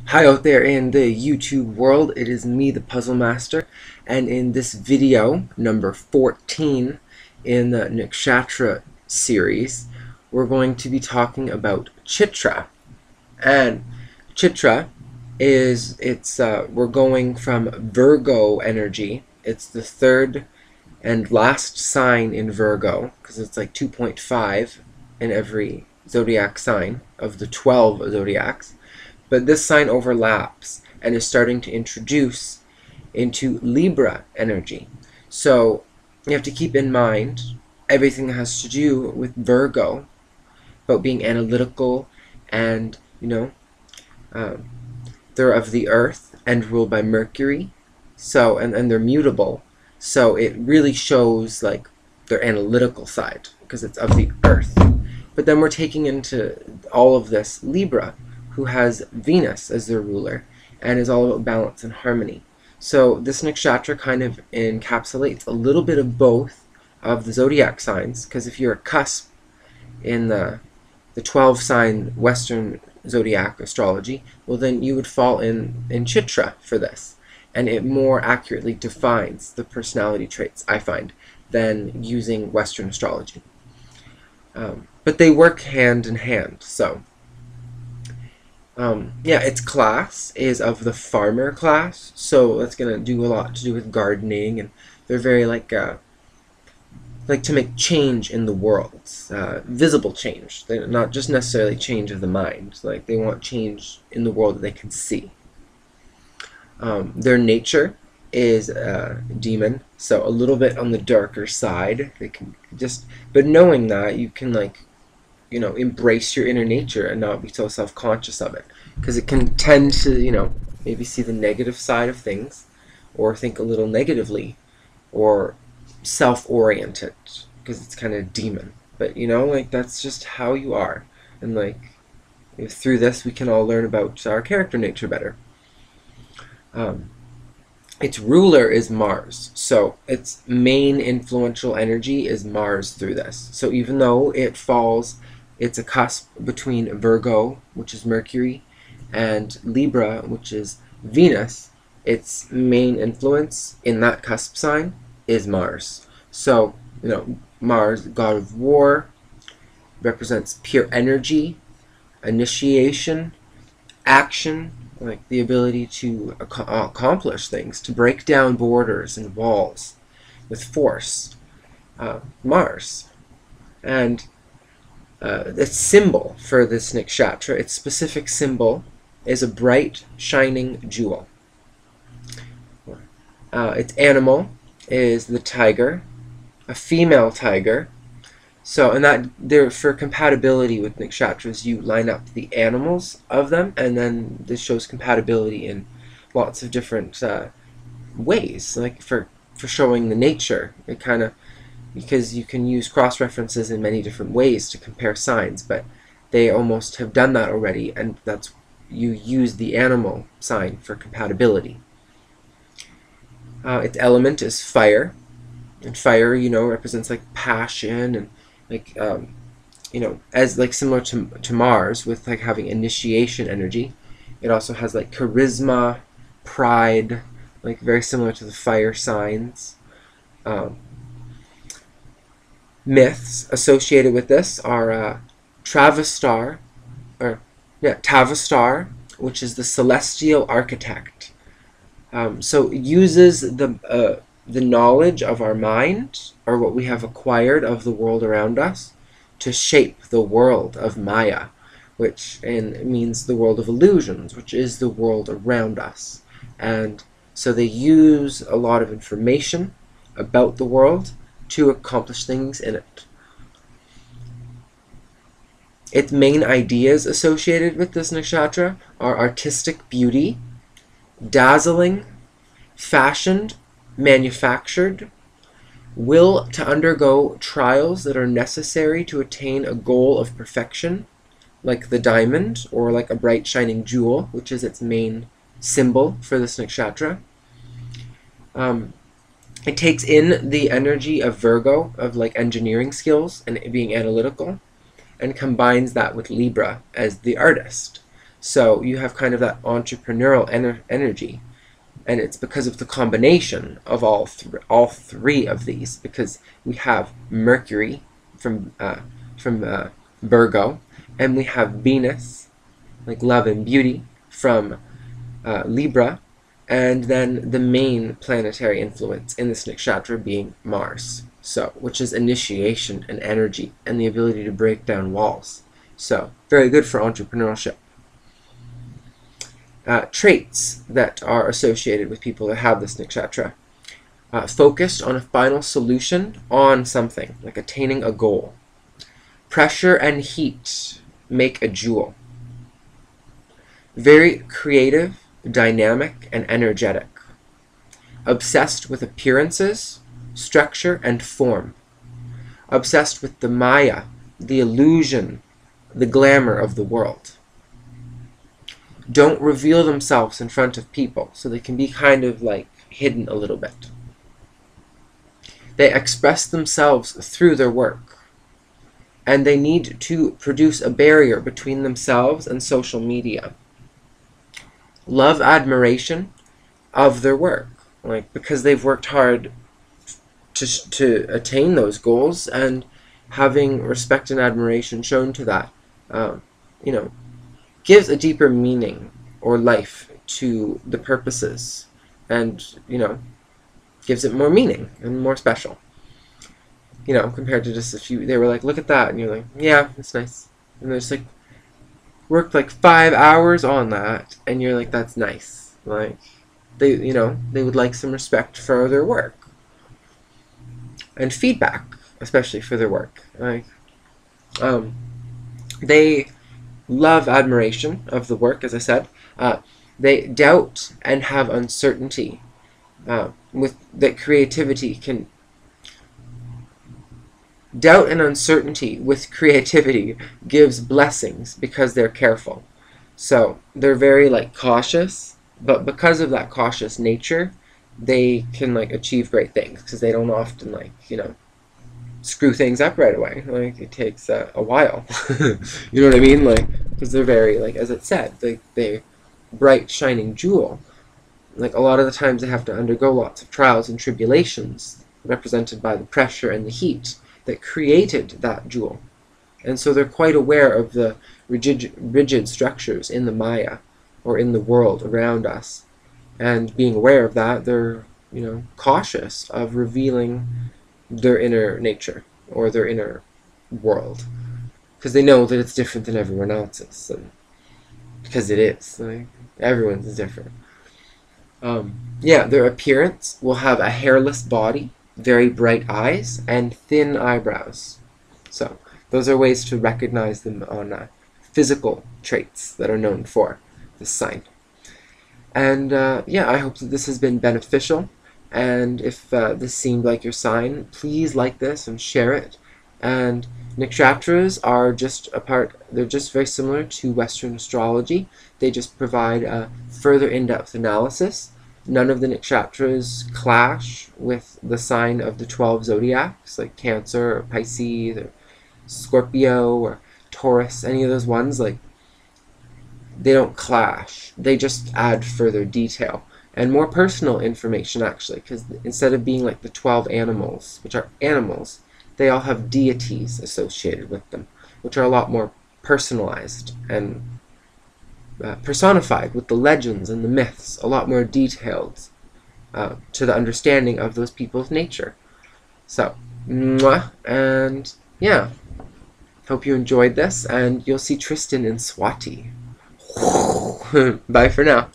Hi out there in the YouTube world, it is me, the Puzzle Master, and in this video, number 14 in the Nakshatra series, we're going to be talking about Chitra. And Chitra is, we're going from Virgo energy. It's the third and last sign in Virgo, because it's like 2.5 in every zodiac sign of the 12 zodiacs. But this sign overlaps and is starting to introduce into Libra energy. So you have to keep in mind everything that has to do with Virgo, about being analytical and, they're of the earth and ruled by Mercury. So, and they're mutable. So it really shows like their analytical side because it's of the earth. But then we're taking into all of this Libra, who has Venus as their ruler and is all about balance and harmony. So this nakshatra kind of encapsulates a little bit of both of the zodiac signs, because if you're a cusp in the 12 sign Western zodiac astrology, well then you would fall in Chitra for this, and it more accurately defines the personality traits, I find, than using Western astrology. But they work hand in hand. So yeah, its class is of the farmer class, so that's gonna do a lot to do with gardening, and they're very like to make change in the world, visible change. They're not just necessarily change of the mind. Like they want change in the world that they can see. Their nature is demon, so a little bit on the darker side. They can but knowing that, you can embrace your inner nature and not be so self-conscious of it, because it can tend to maybe see the negative side of things or think a little negatively or self-oriented because it's kind of demon. But that's just how you are, and through this we can all learn about our character nature better. Its ruler is Mars, so its main influential energy is Mars through this. So even though it's a cusp between Virgo, which is Mercury, and Libra, which is Venus, its main influence in that cusp sign is Mars. So, Mars, god of war, represents pure energy, initiation, action, like the ability to accomplish things, to break down borders and walls with force. Mars. And its symbol for this nakshatra, its specific symbol, is a bright, shining jewel. Its animal is the tiger, a female tiger. So, and that there, for compatibility with nakshatras, you line up the animals of them, and then this shows compatibility in lots of different ways, like for showing the nature. It kind of, because you can use cross-references in many different ways to compare signs, but they almost have done that already, and that's, you use the animal sign for compatibility. Its element is fire, and fire, represents like passion and as similar to Mars, with like having initiation energy. It also has like charisma, pride, like very similar to the fire signs. Myths associated with this are Tavastar, which is the celestial architect. So it uses the knowledge of our mind, or what we have acquired of the world around us, to shape the world of Maya, which means the world of illusions, which is the world around us. And so they use a lot of information about the world to accomplish things in it. Its main ideas associated with this nakshatra are artistic beauty, dazzling, fashioned, manufactured, will to undergo trials that are necessary to attain a goal of perfection, like the diamond, or like a bright shining jewel, which is its main symbol for this nakshatra. It takes in the energy of Virgo, of like engineering skills and being analytical, and combines that with Libra as the artist. So you have kind of that entrepreneurial energy. And it's because of the combination of all three of these, because we have Mercury from Virgo, and we have Venus, like love and beauty, from Libra, and then the main planetary influence in this nakshatra being Mars, so which is initiation and energy and the ability to break down walls. So very good for entrepreneurship. Traits that are associated with people that have this nakshatra. Focused on a final solution on something, like attaining a goal. Pressure and heat make a jewel. Very creative, dynamic, and energetic. Obsessed with appearances, structure, and form. Obsessed with the Maya, the illusion, the glamour of the world. Don't reveal themselves in front of people, so they can be kind of like hidden a little bit. They express themselves through their work, and they need to produce a barrier between themselves and social media. Love admiration of their work, like because they've worked hard to attain those goals, and having respect and admiration shown to that, you know, gives a deeper meaning or life to the purposes, and, you know, gives it more meaning and more special. You know, compared to just a few, they were like, look at that, and you're like, yeah, it's nice. And they're just like, worked like 5 hours on that, and you're like, that's nice. Like, they, you know, they would like some respect for their work. And feedback, especially for their work. Like, they love admiration of the work, as I said. They doubt and have uncertainty. With that creativity can... Doubt and uncertainty with creativity gives blessings because they're careful. So they're very like cautious, but because of that cautious nature, they can like achieve great things because they don't often like, you know, screw things up right away. Like it takes a while. You know what I mean? Like, because they're very, like, as it said, they bright shining jewel. Like a lot of the times they have to undergo lots of trials and tribulations represented by the pressure and the heat that created that jewel. And so they're quite aware of the rigid structures in the Maya or in the world around us. And being aware of that, they're, you know, cautious of revealing their inner nature or their inner world, because they know that it's different than everyone else's, and because it is, like, everyone's is different. Yeah, their appearance will have a hairless body, very bright eyes, and thin eyebrows. So those are ways to recognize them on physical traits that are known for this sign. And yeah, I hope that this has been beneficial. And if this seemed like your sign, please like this and share it. And nakshatras are just they're just very similar to Western astrology. They just provide a further in-depth analysis. None of the nakshatras clash with the sign of the 12 zodiacs, like Cancer or Pisces or Scorpio or Taurus, any of those ones. Like, they don't clash. They just add further detail and more personal information, actually, because instead of being like the 12 animals, which are animals, they all have deities associated with them, which are a lot more personalized and personified with the legends and the myths, a lot more detailed to the understanding of those people's nature. So, mwah, and yeah, hope you enjoyed this, and you'll see Tristan in Swati. Bye for now.